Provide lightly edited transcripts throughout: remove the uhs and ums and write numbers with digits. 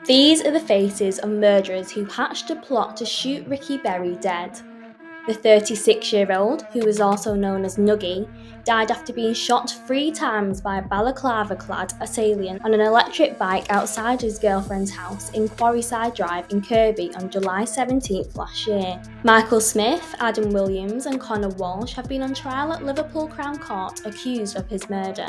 These are the faces of murderers who hatched a plot to shoot Rikki Berry dead. The 36-year-old, who was also known as Nuggy, died after being shot 3 times by a balaclava-clad assailant on an electric bike outside his girlfriend's house in Quarryside Drive in Kirkby on July 17th last year. Michael Smith, Adam Williams and Connor Walsh have been on trial at Liverpool Crown Court accused of his murder,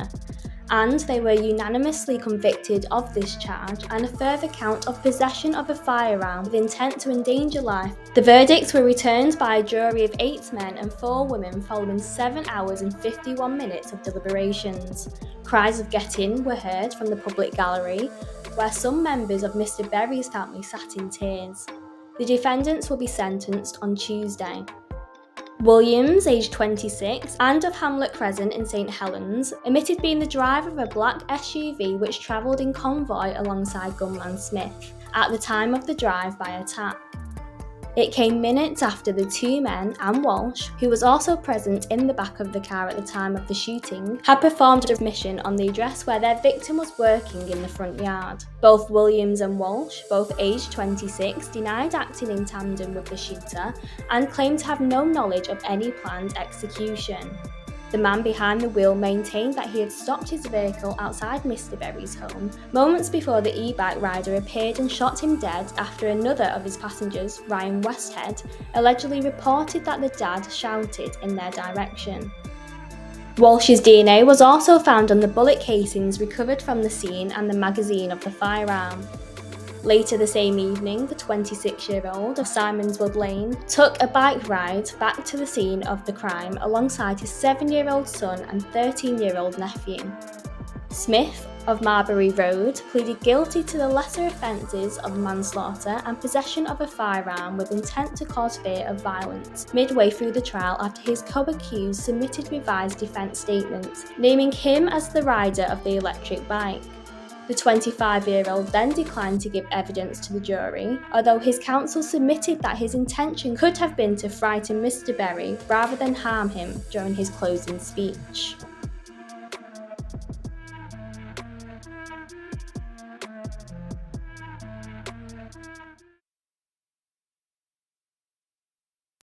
and they were unanimously convicted of this charge and a further count of possession of a firearm with intent to endanger life. The verdicts were returned by a jury of 8 men and 4 women following 7 hours and 51 minutes of deliberations. Cries of "Get in" were heard from the public gallery, where some members of Mr. Berry's family sat in tears. The defendants will be sentenced on Tuesday. Williams, aged 26, and of Hamlet Crescent in St Helens, admitted being the driver of a black SUV which travelled in convoy alongside gunman Smith at the time of the drive-by attack. It came minutes after the 2 men and Walsh, who was also present in the back of the car at the time of the shooting, had performed a mission on the address where their victim was working in the front yard. Both Williams and Walsh, both aged 26, denied acting in tandem with the shooter and claimed to have no knowledge of any planned execution. The man behind the wheel maintained that he had stopped his vehicle outside Mr. Berry's home moments before the e-bike rider appeared and shot him dead after another of his passengers, Ryan Westhead, allegedly reported that the dad shouted in their direction. Walsh's DNA was also found on the bullet casings recovered from the scene and the magazine of the firearm. Later the same evening, the 26-year-old of Simonswood Lane took a bike ride back to the scene of the crime alongside his 7-year-old son and 13-year-old nephew. Smith of Marbury Road pleaded guilty to the lesser offences of manslaughter and possession of a firearm with intent to cause fear of violence midway through the trial after his co-accused submitted revised defence statements, naming him as the rider of the electric bike. The 25-year-old then declined to give evidence to the jury, although his counsel submitted that his intention could have been to frighten Mr. Berry rather than harm him during his closing speech.